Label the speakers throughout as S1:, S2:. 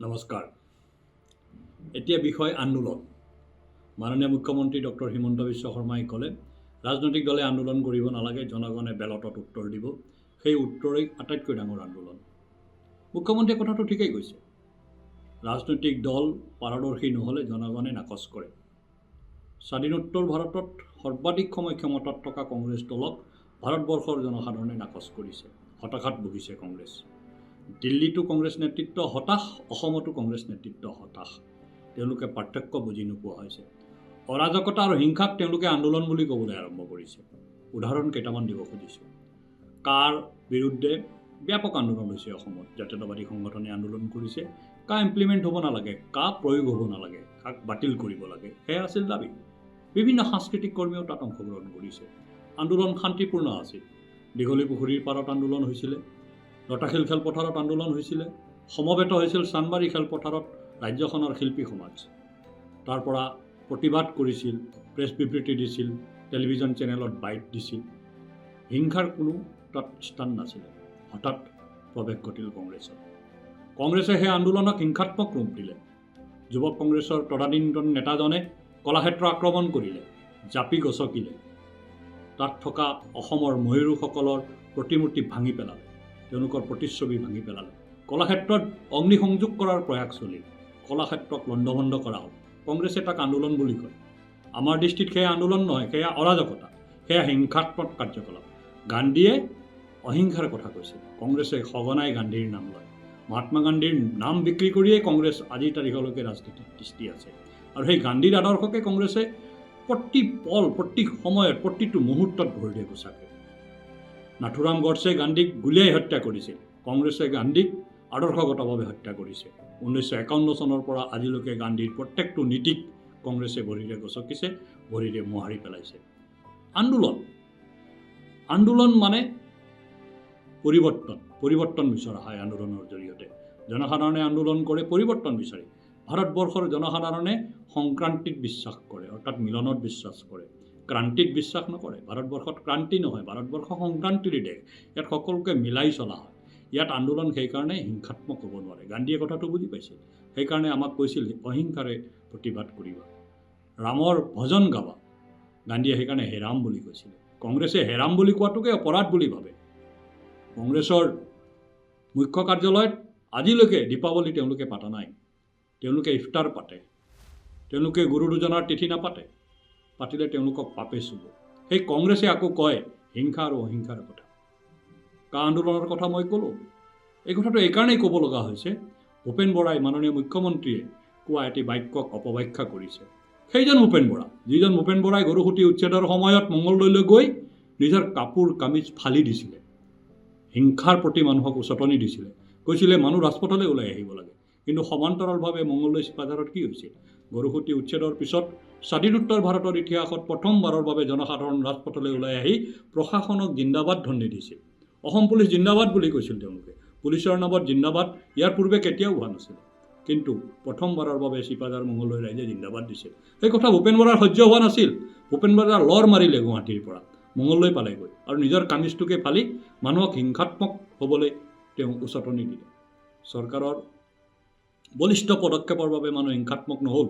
S1: নমস্কাৰ। এতিয়া বিষয় আন্দোলন। মাননীয় মুখ্যমন্ত্ৰী ডক্টৰ হিমন্ত বিশ্ব শৰ্মাই ক'লে ৰাজনৈতিক দলে আন্দোলন কৰিব নালাগে, জনগণে বেলটত উত্তৰ দিব। সেই উত্তৰেই আটাইতকৈ ডাঙৰ আন্দোলন। মুখ্যমন্ত্ৰীয়ে কথাটো ঠিকেই কৈছে। ৰাজনৈতিক দল পাৰদৰ্শী নহ'লে জনগণে নাকচ কৰে। স্বাধীনোত্তৰ ভাৰতত সৰ্বাধিক সময় ক্ষমতাত থকা কংগ্ৰেছ দলক ভাৰতবৰ্ষৰ জনসাধাৰণে নাকচ কৰিছে। হতাশাত ভুগিছে কংগ্ৰেছ। দিল্লীতো কংগ্ৰেছ নেতৃত্ব হতাশ, অসমতো কংগ্ৰেছ নেতৃত্ব হতাশ। তেওঁলোকে পাৰ্থক্য বুজি নোপোৱা হৈছে। অৰাজকতা আৰু হিংসাক তেওঁলোকে আন্দোলন বুলি ক'বলৈ আৰম্ভ কৰিছে। উদাহৰণ কেইটামান দিব খুজিছোঁ। কাৰ বিৰুদ্ধে ব্যাপক আন্দোলন হৈছে অসমত। জাতীয়তাবাদী সংগঠনে আন্দোলন কৰিছে। কা ইমপ্লিমেণ্ট হ'ব নালাগে, কা প্ৰয়োগ হ'ব নালাগে, কাক বাতিল কৰিব লাগে, সেয়া আছিল দাবী। বিভিন্ন সাংস্কৃতিক কৰ্মীয়েও তাত অংশগ্ৰহণ কৰিছে। আন্দোলন শান্তিপূৰ্ণ আছিল। দীঘলী পুখুৰীৰ পাৰত আন্দোলন হৈছিলে, লতাশিল খেলপথাৰত আন্দোলন হৈছিলে, সমবেত হৈছিল চানবাৰী খেলপথাৰত ৰাজ্যখনৰ শিল্পী সমাজ। তাৰ পৰা প্ৰতিবাদ কৰিছিল, প্ৰেছ বিবৃতি দিছিল, টেলিভিছন চেনেলত বাইট দিছিল। হিংসাৰ কোনো তাত স্থান নাছিলে। হঠাৎ প্ৰৱেশ ঘটিল কংগ্ৰেছৰ। কংগ্ৰেছে সেই আন্দোলনক হিংসাত্মক ৰূপ দিলে। যুৱক কংগ্ৰেছৰ তদানীন্তন নেতাজনে কলাক্ষেত্ৰ আক্ৰমণ কৰিলে, জাপি গচকিলে। তাত থকা অসমৰ ময়ূৰসকলৰ প্ৰতিমূৰ্তি ভাঙি পেলালে, তেওঁলোকৰ প্ৰতিচ্ছবি ভাঙি পেলালে। কলাক্ষেত্ৰত অগ্নিসংযোগ কৰাৰ প্ৰয়াস চলিল। কলাক্ষেত্ৰক লণ্ডভণ্ড কৰা হ'ল। কংগ্ৰেছে তাক আন্দোলন বুলি কয়। আমাৰ দৃষ্টিত সেয়া আন্দোলন নহয়, সেয়া অৰাজকতা, সেয়া হিংসাত্মক কাৰ্যকলাপ। গান্ধীয়ে অহিংসাৰ কথা কৈছিল। কংগ্ৰেছে সঘনাই গান্ধীৰ নাম লয়। মহাত্মা গান্ধীৰ নাম বিক্ৰী কৰিয়েই কংগ্ৰেছ আজিৰ তাৰিখলৈকে ৰাজনীতিত তিষ্ঠি আছে। আৰু সেই গান্ধীৰ আদৰ্শকে কংগ্ৰেছে প্ৰতি পল, প্ৰতি সময়ত, প্ৰতিটো মুহূৰ্তত ভৰি দিয়ে গোচাকে। নাথুৰাম গডছে গান্ধীক গুলীয়াই হত্যা কৰিছিল। কংগ্ৰেছে গান্ধীক আদৰ্শগতভাৱে হত্যা কৰিছে। 1951 চনৰ পৰা আজিলৈকে গান্ধীৰ প্ৰত্যেকটো নীতিক কংগ্ৰেছে ভৰিৰে গচকিছে, ভৰিৰে মোহাৰি পেলাইছে। আন্দোলন মানে পৰিৱৰ্তন বিচৰা হয় আন্দোলনৰ জৰিয়তে। জনসাধাৰণে আন্দোলন কৰে পৰিৱৰ্তন বিচাৰে। ভাৰতবৰ্ষৰ জনসাধাৰণে সংক্ৰান্তিত বিশ্বাস কৰে, অৰ্থাৎ মিলনত বিশ্বাস কৰে। ক্ৰান্তিত বিশ্বাস নকৰে। ভাৰতবৰ্ষত ক্ৰান্তি নহয়, ভাৰতবৰ্ষ সংক্ৰান্তিৰ দেশ। ইয়াত সকলোকে মিলাই চলা হয়। ইয়াত আন্দোলন সেইকাৰণে হিংসাত্মক হ'ব নোৱাৰে। গান্ধীয়ে কথাটো বুজি পাইছিল। সেইকাৰণে আমাক কৈছিল অহিংসাৰে প্ৰতিবাদ কৰিবা, ৰামৰ ভজন গাবা। গান্ধীয়ে সেইকাৰণে হেৰাম বুলি কৈছিলে। কংগ্ৰেছে হেৰাম বুলি কোৱাটোকে অপৰাধ বুলি ভাবে। কংগ্ৰেছৰ মুখ্য কাৰ্যালয়ত আজিলৈকে দীপাৱলী তেওঁলোকে পাতা নাই। তেওঁলোকে ইফতাৰ পাতে। তেওঁলোকে গুৰু দুজনাৰ তিথি নাপাতে। পাতিলে তেওঁলোকক পাপে চুব। সেই কংগ্ৰেছে আকৌ কয় হিংসা আৰু অহিংসাৰ কথা। কা আন্দোলনৰ কথা মই ক'লোঁ। এই কথাটো এইকাৰণেই ক'ব লগা হৈছে, ভূপেন বৰাই মাননীয় মুখ্যমন্ত্ৰীয়ে কোৱা এটি বাক্যক অপব্যাখ্যা কৰিছে। সেইজন ভূপেন বৰা, যিজন ভূপেন বৰাই গৰুসুটি উচ্ছেদৰ সময়ত মংগলদৈলৈ গৈ নিজৰ কাপোৰ কামিজ ফালি দিছিলে, হিংসাৰ প্ৰতি মানুহক উচতনি দিছিলে, কৈছিলে মানুহ ৰাজপথলৈ ওলাই আহিব লাগে। কিন্তু সমান্তৰালভাৱে মংগলদৈ চিপাঝাৰত কি হৈছিল? গৰুসুটি উচ্ছেদৰ পিছত স্বাধীনোত্তৰ ভাৰতৰ ইতিহাসত প্ৰথমবাৰৰ বাবে জনসাধাৰণ ৰাজপথলৈ ওলাই আহি প্ৰশাসনক জিন্দাবাদ ধ্বনি দিছিল। অসম পুলিচ জিন্দাবাদ বুলি কৈছিল তেওঁলোকে। পুলিচৰ নামত জিন্দাবাদ ইয়াৰ পূৰ্বে কেতিয়াও হোৱা নাছিল। কিন্তু প্ৰথমবাৰৰ বাবে চিপাঝাৰ মংগলদৈ ৰাইজে জিন্দাবাদ দিছিল। সেই কথা ভূপেন বৰাৰ সহ্য হোৱা নাছিল। ভূপেন বৰা লৰ মাৰিলে গুৱাহাটীৰ পৰা মংগলদৈ পালেগৈ আৰু নিজৰ কামিজটোকে ফালি মানুহক হিংসাত্মক হ'বলৈ তেওঁ উচতনি দিলে। চৰকাৰৰ বলিষ্ঠ পদক্ষেপৰ বাবে মানুহ হিংসাত্মক নহ'ল।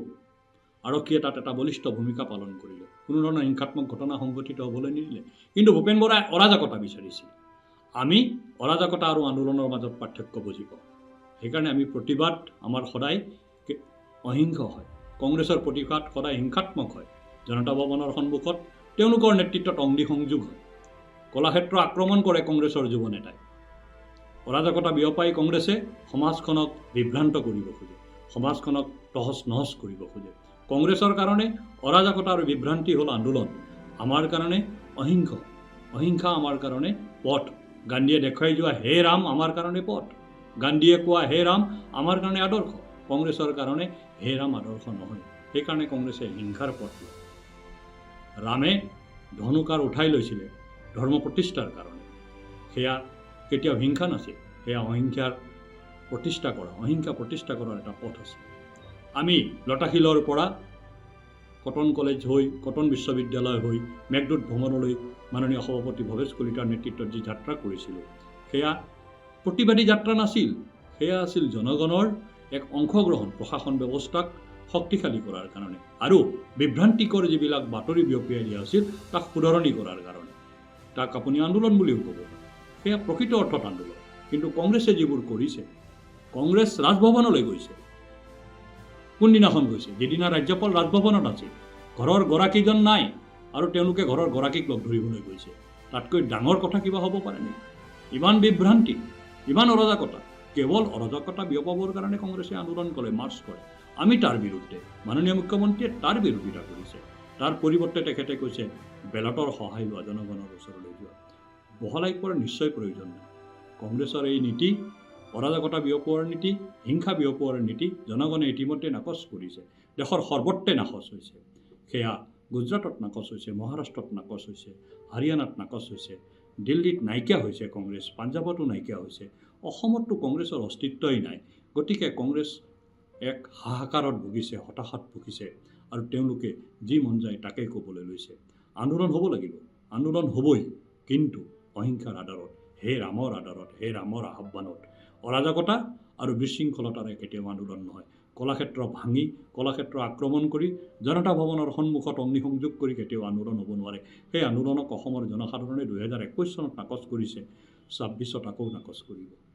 S1: আৰক্ষীয়ে তাত এটা বলিষ্ঠ ভূমিকা পালন কৰিলে। কোনো ধৰণৰ হিংসাত্মক ঘটনা সংঘটিত হ'বলৈ নিদিলে। কিন্তু ভূপেন বৰাই অৰাজকতা বিচাৰিছিল। আমি অৰাজকতা আৰু আন্দোলনৰ মাজত পাৰ্থক্য বুজি পাওঁ। সেইকাৰণে আমি প্ৰতিবাদ আমাৰ সদায় অহিংস হয়। কংগ্ৰেছৰ প্ৰতিবাদ সদায় হিংসাত্মক হয়। জনতা ভৱনৰ সন্মুখত তেওঁলোকৰ নেতৃত্বত অগ্নিসংযোগ হয়। কলাক্ষেত্ৰ আক্ৰমণ কৰে কংগ্ৰেছৰ যুৱ নেতাই। অৰাজকতা বিয়পাই কংগ্ৰেছে সমাজখনক বিভ্ৰান্ত কৰিব খোজে, সমাজখনক তহছ নহছ কৰিব খোজে। কংগ্ৰেছৰ কাৰণে অৰাজকতা আৰু বিভ্ৰান্তি হ'ল আন্দোলন। আমাৰ কাৰণে অহিংস। অহিংসা আমাৰ কাৰণে পথ। গান্ধীয়ে দেখুৱাই যোৱা হে ৰাম আমাৰ কাৰণে পথ। গান্ধীয়ে কোৱা হে ৰাম আমাৰ কাৰণে আদৰ্শ। কংগ্ৰেছৰ কাৰণে হে ৰাম আদৰ্শ নহয়। সেইকাৰণে কংগ্ৰেছে হিংসাৰ পথ লয়। ৰামে ধনুকাৰ উঠাই লৈছিলে ধৰ্ম প্ৰতিষ্ঠাৰ কাৰণে। সেয়া কেতিয়াও হিংসা নাছিল। সেয়া অহিংসা প্ৰতিষ্ঠা কৰাৰ এটা পথ আছে। আমি লতাশিলৰ পৰা কটন কলেজ হৈ, কটন বিশ্ববিদ্যালয় হৈ মেঘদূত ভ্ৰমণলৈ মাননীয় সভাপতি ভৱেশ কলিতাৰ নেতৃত্বত যি যাত্ৰা কৰিছিলোঁ, সেয়া প্ৰতিবাদী যাত্ৰা নাছিল। সেয়া আছিল জনগণৰ এক অংশগ্ৰহণ প্ৰশাসন ব্যৱস্থাক শক্তিশালী কৰাৰ কাৰণে আৰু বিভ্ৰান্তিকৰ যিবিলাক বাতৰি বিয়পিয়াই দিয়া হৈছিল তাক শুধৰণি কৰাৰ কাৰণে। তাক আপুনি আন্দোলন বুলিও ক'ব পাৰে। সেয়া প্ৰকৃত অৰ্থত আন্দোলন। কিন্তু কংগ্ৰেছে যিবোৰ কৰিছে, কংগ্ৰেছ ৰাজভৱনলৈ গৈছে। কোনদিনাখন গৈছে? যিদিনা ৰাজ্যপাল ৰাজভৱনত আছিল। ঘৰৰ গৰাকীজন নাই আৰু তেওঁলোকে ঘৰৰ গৰাকীক লগ ধৰিবলৈ গৈছে। তাতকৈ ডাঙৰ কথা কিবা হ'ব পাৰে নেকি? ইমান বিভ্ৰান্তি, ইমান অৰাজকতা, কেৱল অৰাজকতা বিয়পাবৰ কাৰণে কংগ্ৰেছে আন্দোলন কৰে, মাৰ্চ কৰে। আমি তাৰ বিৰুদ্ধে, মাননীয় মুখ্যমন্ত্ৰীয়ে তাৰ বিৰোধিতা কৰিছে। তাৰ পৰিৱৰ্তে তেখেতে কৈছে বেলটৰ সহায় লোৱা, জনগণৰ ওচৰলৈ যোৱা। বহলাই কোৱাৰ নিশ্চয় প্ৰয়োজন নাই। কংগ্ৰেছৰ এই নীতি, অৰাজকতা বিয়পোৱাৰ নীতি, হিংসা বিয়পোৱাৰ নীতি জনগণে ইতিমধ্যে নাকচ কৰিছে। দেশৰ সৰ্বত্ৰে নাকচ হৈছে। সেয়া গুজৰাটত নাকচ হৈছে, মহাৰাষ্ট্ৰত নাকচ হৈছে, হাৰিয়ানাত নাকচ হৈছে, দিল্লীত নাইকিয়া হৈছে কংগ্ৰেছ, পাঞ্জাৱতো নাইকিয়া হৈছে, অসমততো কংগ্ৰেছৰ অস্তিত্বই নাই। গতিকে কংগ্ৰেছ এক হাহাকাৰত ভুগিছে, হতাশাত ভুগিছে আৰু তেওঁলোকে যি মন যায় তাকেই ক'বলৈ লৈছে। আন্দোলন হ'ব লাগিব, আন্দোলন হ'বই, কিন্তু অহিংসাৰ আধাৰত, হে ৰামৰ আধাৰত, হে ৰামৰ আহ্বানত। অৰাজকতা আৰু বিশৃংখলতাৰে কেতিয়াও আন্দোলন নহয়। কলাক্ষেত্ৰ ভাঙি, কলাক্ষেত্ৰ আক্ৰমণ কৰি, জনতা ভৱনৰ সন্মুখত অগ্নিসংযোগ কৰি কেতিয়াও আন্দোলন হ'ব নোৱাৰে। সেই আন্দোলনক অসমৰ জনসাধাৰণে 2021 চনত নাকচ কৰিছে, 26ত আকৌ নাকচ কৰিব।